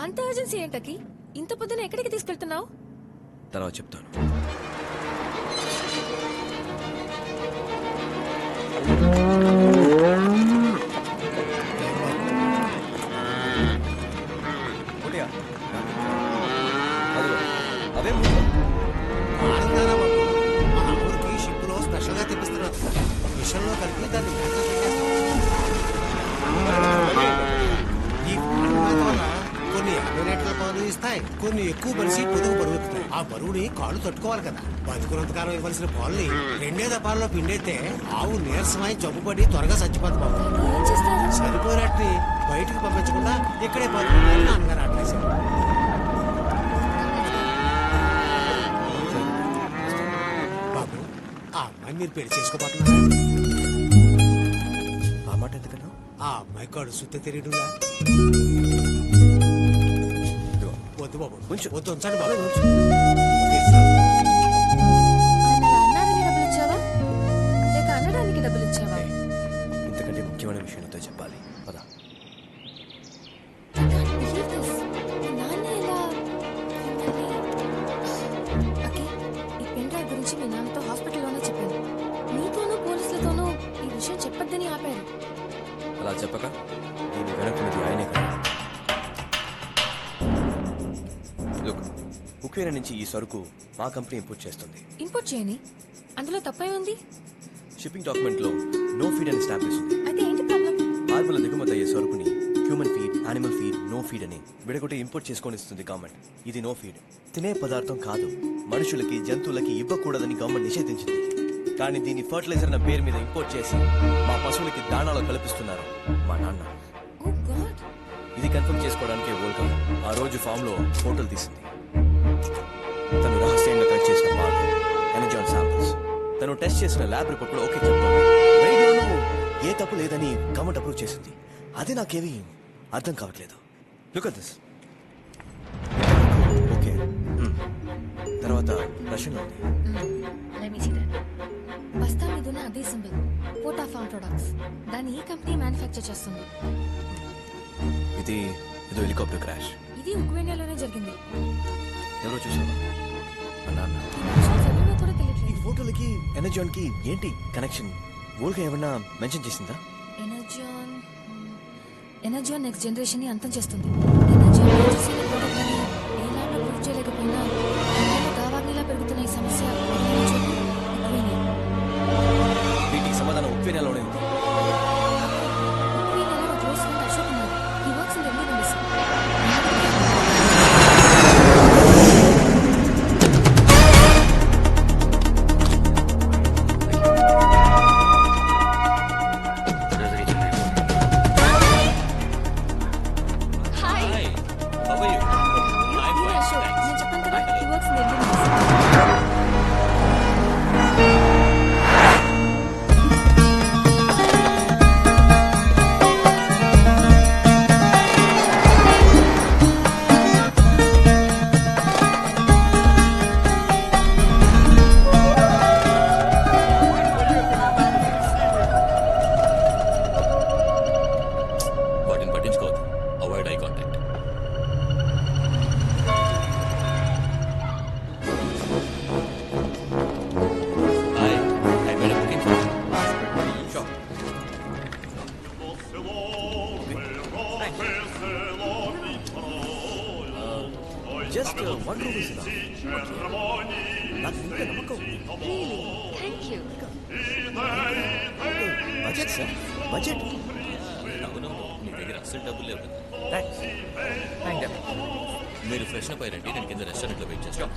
అంత అర్జెన్సీ ఏంటకి? ఇంత పొద్దున ఎక్కడికి తీసుకెళ్తున్నావు? తర్వాత చెప్తాను. అవే ఆనందారా బాబు, మా ఊరికి షిప్ లో స్పెషల్ గా తెప్పిస్తున్నారు. మిషన్ లో కలిపి దాన్ని ఈ మేత వల్ల కొన్ని 50 లీటర్ల పాలు ఇస్తాయి, కొన్ని ఎక్కువ మనిషి పొదుగు బరువుతాయి. ఆ బరువుని కాళ్ళు తట్టుకోవాలి కదా. బతుకున్నంతకాలం ఇవ్వాల్సిన పాలని 2 దపాల్లో పిండైతే ఆవు నీరసమై జబ్బుపడి త్వరగా చచ్చిపోతుంది బాబు. ఏం చేస్తారు? సరిపోయినట్టు బయటికి పంపించకుండా ఇక్కడే బతుకుతారని నాన్నగారు ఆటేశారు. బాబు, ఆ అమ్మాయి మీరు పెళ్లి చేసుకోబోతున్నారా? ఆ మాట ఎందుకన్నా? ఆ అమ్మాయి కాడు సుత్తే తెలియడుగా. వద్దు బాబు, కొంచెం వద్దు, ఉంచండి బాబు. ఆయన అలా అన్నారని డబ్బులు ఇచ్చావా లేక అనడానికి డబ్బులు ఇచ్చావా? ఇంతకంటే ముఖ్యమైన విషయంతో చెప్పాలి. పదా. ఈ పెన్ డ్రైవ్ గురించి మీ నాన్నతో హాస్పిటల్లోనే చెప్పాను. నీతోనూ పోలీసులతోనూ ఈ విషయం చెప్పొద్దని ఆపారు. అలా చెప్పక నేను వెనక్కున్నది ఆయనే కదా. ఉక్రెయిన్ నుంచి ఈ సరుకు మా కంపెనీ ఇంపోర్ట్ చేస్తుంది. ఇంపోర్ట్ చేయని, అందులో తప్పే ఉంది. షిప్పింగ్ డాక్యుమెంట్ లో నో ఫీడ్ అని స్టాంప్ వేసింది. అయితే ఏంటి ప్రాబ్లం? హార్బర్ల దిగుమతి అయ్యే సరుకుని human feed, animal feed, no feed అని విడగొట్టి ఇంపోర్ట్ చేసుకొని ఇస్తుంది గవర్నమెంట్. ఇది నో ఫీడ్, తినే పదార్థం కాదు, మనుషులకి జంతువులకి ఇవ్వకూడదని గవర్నమెంట్ నిషేధించింది. కానీ దీన్ని ఫర్టిలైజర్ అన్న పేరు మీద ఇంపోర్ట్ చేసి మా పశువులకి దాణాలో కల్పిస్తున్నారు మా నాన్న. ఓ గాడ్. ఇది కన్ఫర్మ్ చేసుకోవడానికే వరల్డ్ కప్ ఆ రోజు ఫామ్ లో ఫోటోలు తీసింది. తను రహస్యంగా కలెక్ట్ చేసిన పాలు, ఎనర్జాన్ శాంపిల్స్, తను టెస్ట్ చేసిన ల్యాబ్ రిపోర్ట్ కూడా ఓకే చెప్తాను. ఏ తప్పు లేదని గవర్నమెంట్ అప్రూవ్ చేసింది. అది నాకేమీ అర్థం కావట్లేదు. Look at this. ఓకే, తర్వాత రష్యన్ ఉంది. బస్తా మీద ఉన్న అదే సింబల్, పోటా ఫార్మ్ ప్రొడక్ట్స్. దాన్ని ఈ కంపెనీ మ్యానుఫ్యాక్చర్ చేస్తుంది. ఇది ఏదో హెలికాప్టర్ క్రాష్. ఇది ఉక్రెయిన్లోనే జరిగింది. ఎవరో చూసావా? మా నాన్న. ఈ విషయం చదివినా కూడా ఈ తెలియట్లేదు. ఫోటోలకి ఎనర్జాన్ కి ఏంటి కనెక్షన్? వరల్డ్ ఏమన్నా మెన్షన్ చేసిందా? ఎనర్జాన్ నెక్స్ట్ జనరేషన్ ని అంతం చేస్తుంది. ఎనర్జాన్ చేసిన ప్రోడక్ట్ అని ఏ ల్యాబ్ లో ప్రూవ్ చేయలేకపోయినా దావాగ్నిలా పెరుగుతున్న ఈ సమస్య ఉక్రెయిన్. వీటికి సమాధానం ఉక్రెయిన్లోనే ఉంది. ఉక్రెయిన్ ఒక క్లోజ్ ఫ్రెండ్ అశోక్ ఉన్నారు. He works in the Indian embassy. Just 1 rupee నాకు ఇంకా నమ్మకం. Budget sir, budget. నీ దగ్గర అసలు డబ్బులు లేవు కదా. థ్యాంక్ మీరు ఫ్రెష్ అప్ అయ్యారంటే నేను కింద రెస్టారెంట్లో వెయిట్ చేస్తాను.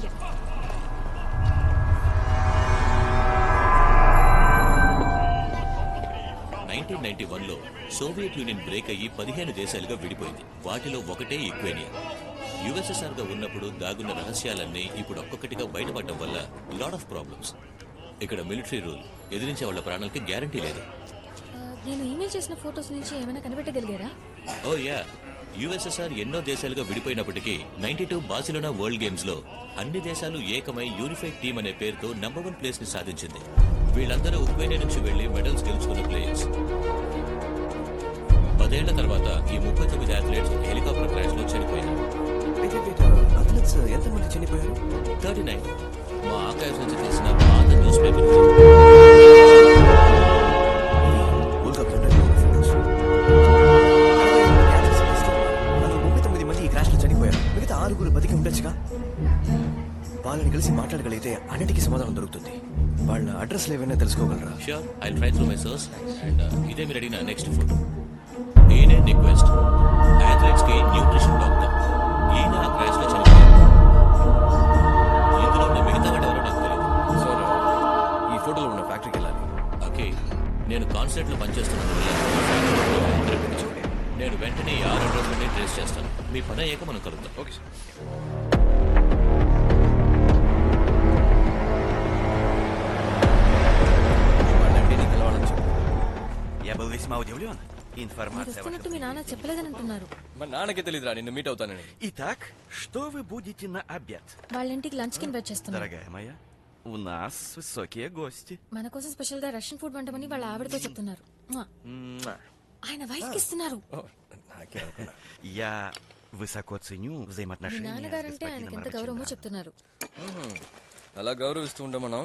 లో సోవియట్ యూనియన్ బ్రేక్ అయ్యి 15 దేశాలుగా విడిపోయింది. వాటిలో ఒకటే యుక్రెయిన్. యుఎస్ఎస్ఆర్ గా ఉన్నప్పుడు దాగున్న రహస్యాలన్నీ ఇప్పుడు ఒక్కొక్కటిగా బయటపడటం వల్ల లాట్ ఆఫ్ ప్రాబ్లమ్స్. ఇక్కడ మిలిటరీ రూల్, ఎదిరించే వాళ్ళ ప్రాణాలకి గ్యారంటీ లేదు. నేను ఈమెయిల్ చేసిన ఫోటోస్ నుంచి ఏమైనా కనిపెట్టగలిగారా? ఓ యా, యుఎస్ఎస్ఆర్ ఎన్నో దేశాలుగా విడిపోయినప్పటికీ 92 బార్సిలోనా వరల్డ్ గేమ్స్ లో అన్ని దేశాలు ఏకమై యూనిఫైడ్ టీమ్ అనే పేరుతో నంబర్ 1 ప్లేస్ ని సాధించింది. వీళ్ళందరూ ఉక్రెయిన్ నుంచి వెళ్లి మెడల్స్ గెలుచుకున్న ప్లేయర్స్. 10 ఏళ్ల తర్వాత ఈ 39 అథ్లెట్స్ హెలికాప్టర్ క్రాష్ లో చనిపోయారు. చనిపోయారు? 39. మా ఆర్కైవ్స్ నుంచి తీసిన పాత newspaper. Olga friend photos. 39 మంది ఈ క్రాష్ లో చనిపోయారు. మిగతా 6 బతికి ఉండొచ్చుగా. వాళ్ళని కలిసి మాట్లాడగలిగితే అన్నిటికీ సమాధానం దొరుకుతుంది. వాళ్ళ అడ్రస్లు ఏమైనా తెలుసుకోగలరా? Sure, I'll try through my source. And ఇదే మీరు అడిగిన నెక్స్ట్ ఫోటో. ఈయనే రిక్వెస్ట్, అథ్లెట్స్ కి న్యూట్రిషన్ డాక్టర్. ఈయన ఆ క్రాష్ లో చనిపోయారు. ఇందులో ఉన్న మిగతా వాడు ఎవరో నాకు తెలియదు. సార్, ఈ ఫోటోలో ఉన్న ఫ్యాక్టరీకి వెళ్ళాలి. ఓకే, నేను కాన్సర్ట్ లో పనిచేస్తున్నాను. నేను వెంటనే ఈ 6 అడ్రస్లని ట్రేస్ చేస్తాను. మీ పని అయ్యాక మనం కలుద్దాం. Okay sir. వాళ్ళంటే నీకు కలవాలని చెప్పు. Я был весьма удивлен. మీరు Информация వస్తున్నట్టు మీ ваша. నాన్న చెప్పలేదని అంటున్నారు. మా నాన్నకే తెలియదురా నిన్ను మీట్ అవుతానని. Итак, что вы будете на обед? వాళ్ళ ఇంటికి లంచ్ కి ఇన్వైట్ చేస్తున్నారు. Дорогая моя, у нас высокие гости. మన కోసం స్పెషల్ గా రష్యన్ ఫుడ్ వంటమని వాళ్ళ ఆవిడతో చెప్తున్నారు. మ్వా. ఆయన వైఫ్ కి ఇస్తున్నారు. ఓ, నాకే అనుకున్నా. Я వысоко ценю మీ взаимоотношения с నాన్నగారంటే ఆయనకి господином ఎంత గౌరవమో Арчиндра. చెప్తున్నారు. అలా గౌరవిస్తూ ఉంటాం మనం.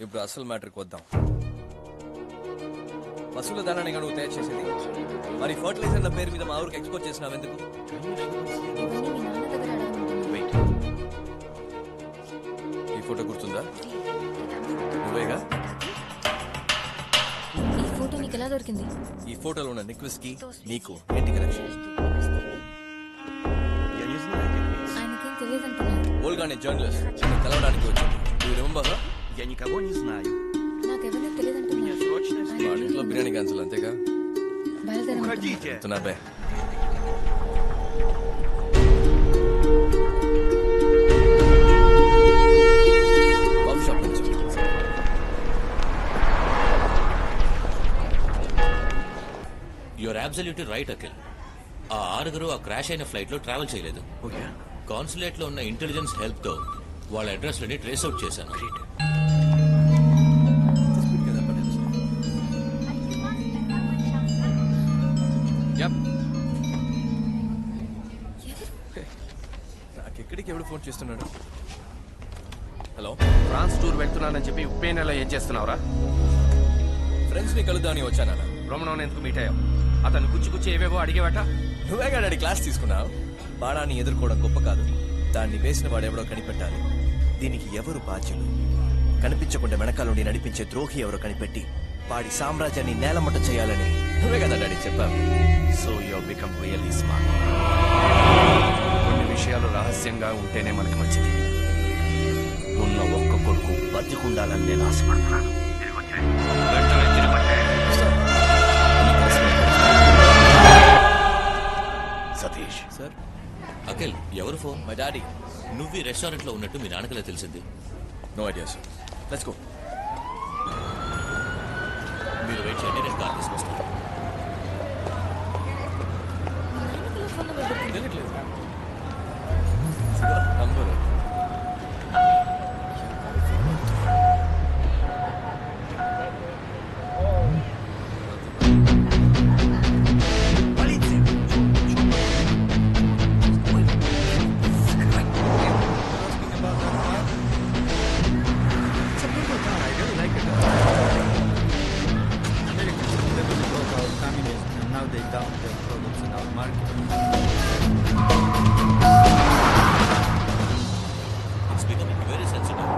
ఇప్పుడు అసలు మ్యాటర్కి వద్దాం. పశువుల దానాన్ని నువ్వు తయారు చేసేది, మరి ఫర్టిలైజర్ల పేరు మీద మా ఊరికి ఎక్స్పోర్ట్ చేసినావు ఎందుకు? ఇవన్నీ మీ నాన్న దగ్గర అడగమంటున్నారు. Wait. ఈ ఫోటో గుర్తుందా? నువ్వేగా? ఈ ఫోటో నీకు ఎలా దొరికింది? ఈ ఫోటోలో ఉన్న నిక్వెస్ కి నీకు ఏంటి కనెక్షన్? Я не знаю этих лиц. ఆయనకేం తెలియదంటున్నారు. ఓల్గానే జర్నలిస్ట్ నిన్ను కలవడానికి వచ్చింది. నువ్వు రిమెంబర్? Я никого не знаю. నాకెవరిని తెలియదంటున్నారు. Срочно వాళ్ళ ఇంట్లో బిర్యానీ క్యాన్సిల్ అంతేగా? బయలుదేరమంటున్నారు. Уходите. చెప్తున్నా బే. బాబు షాప్ నుంచి యూఆర్ అబ్సల్యూట్లీ రైట్ అఖిల్. ఆ 6 ఆ క్రాష్ అయిన ఫ్లైట్ లో ట్రావెల్ చేయలేదు. Oh, yeah? కాన్సులేట్ లో ఉన్న ఇంటెలిజెన్స్ హెల్ప్ తో వాళ్ళ అడ్రస్లని ట్రేస్ అవుట్ చేశాను. నాకెక్కడికి ఎవడు ఫోన్ చేస్తున్నాడు? హలో, ఫ్రాన్స్ టూర్ వెళ్తున్నానని చెప్పి ఉప్పే నెల ఏం చేస్తున్నావురా? ఫ్రెండ్స్ ని కలుద్దామని వచ్చానా? రోమనోని ఎందుకు మీట్ అయ్యావు? అతను గుచ్చి ఏవేవో అడిగేవట. నువ్వేగా డాడీ క్లాస్ తీసుకున్నావు. బాణాన్ని ఎదుర్కోవడం గొప్ప కాదు, దాన్ని వేసిన వాడెవడో కనిపెట్టాలి. దీనికి ఎవరు బాధ్యులు? కనిపించకుండా వెనకాలండి నడిపించే ద్రోహి ఎవరో కనిపెట్టి వాడి సామ్రాజ్యాన్ని నేలమట్ట చేయాలని నువ్వే కదా డాడీ చెప్పావు. So you have become really smart. కొన్ని విషయాలు రహస్యంగా ఉంటేనే మనకి మంచిది. ఉన్న ఒక్క కొడుకు బతికుండాలని నేను ఆశపడుతున్నాను. సతీష్, సార్, అఖిల్, ఎవరు ఫోన్? My daddy. నువ్వు ఈ రెస్టారెంట్ లో ఉన్నట్టు మీ నాన్నకలా తెలిసింది. No idea sir. Let's go. మీరు వెయిట్ చేయండి, నేను కాల్ తీసుకొస్తాను. మీ నాన్నకి ఇలా ఫోన్ నెంబర్ దొరికింది. తెలియట్లేదు. Number Now they dump their products in our market. It's becoming very sensitive.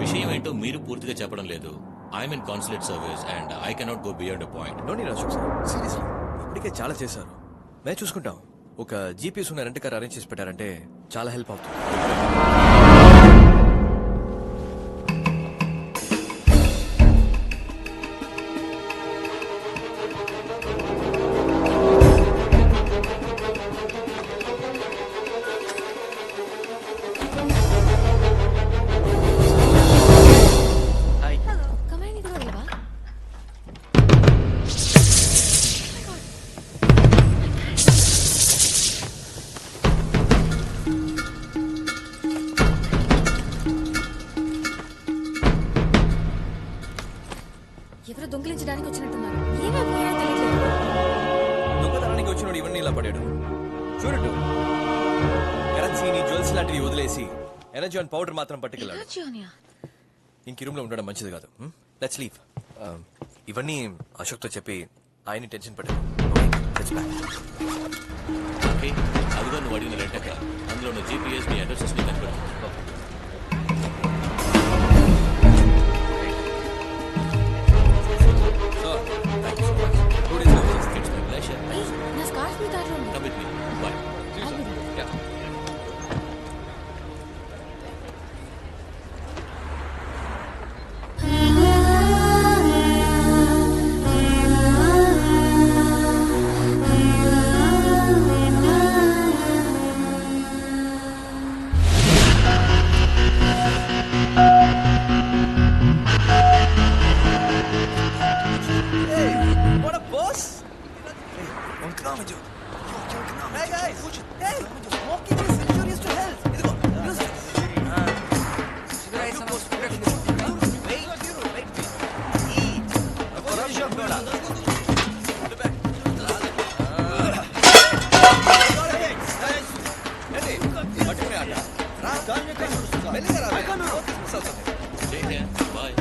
విషయం ఏంటో మీరు పూర్తిగా చెప్పడం లేదు. I'm in consulate service and I cannot go beyond a point. No నీ రాజు సార్, సీరియస్లీ ఇప్పటికే చాలా చేశారు. మేము చూసుకుంటాం. ఒక జీపీఎస్ ఉన్న రెంట్ కార్ అరేంజ్ చేసి పెట్టారంటే చాలా హెల్ప్ అవుతుంది. కమాండ్ ఇది వెళ్ళవా? ఎవరు దొంగిలించడానికి వచ్చినట్టున్నారు. ఏమవుతుందో తెలియట్లేదు. దొంగతనానికి వచ్చినోడు ఇవన్నీ ఇలా పడాడు. చూడట్టు కరెన్సీని జ్యువెల్స్ లాంటివి వదిలేసి ఎనర్జీ ఆన్ పౌడర్ మాత్రం పట్టుకెళ్ళాడు. ఎనర్జీ ఆనియా? ఇంక రూమ్ లో ఉండడం మంచిది కాదు. Let's leave. ఇవన్నీ అశోక్తో చెప్పి ఆయన్ని టెన్షన్ పెట్టాను. ఓకే, అదిగో నువ్వు అడిగిన రెంటక అందులో ఉన్న జీపీఎస్ నీ అడ్రసెస్ ని కనిపెడుతుంది. It's my pleasure. నా స్కార్ఫ్ మీ దారిలో ఉంది. Come with me. బై. ఆగు. What a boss! Hey guys! Hey! Smoking is injurious to health. ఇదిగో, use this. Take care. Bye.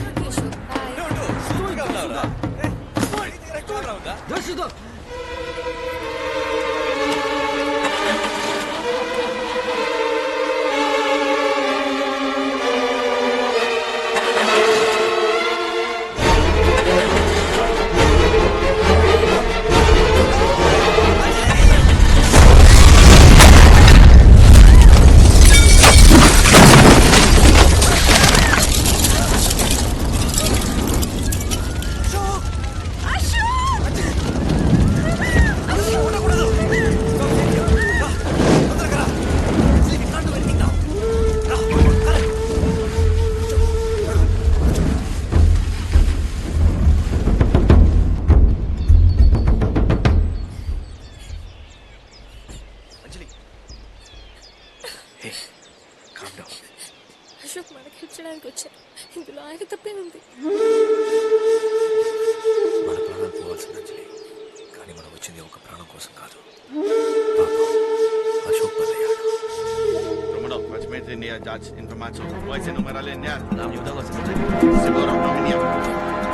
Ashok, bye. Ashok మనకి హెల్ప్ చేయడానికి వచ్చా. ఇందులో ఆయన తప్పే ఉంది. మన ప్రాణాలు పోవాల్సింది అంజలి, కానీ మనం వచ్చింది ఒక ప్రాణం కోసం కాదు. పాపం, అశోక్ బలయ్యాడు. Romanov, возьмите мне дать информацию. Войся номер 1. Нам не удалось. Сегодня у меня.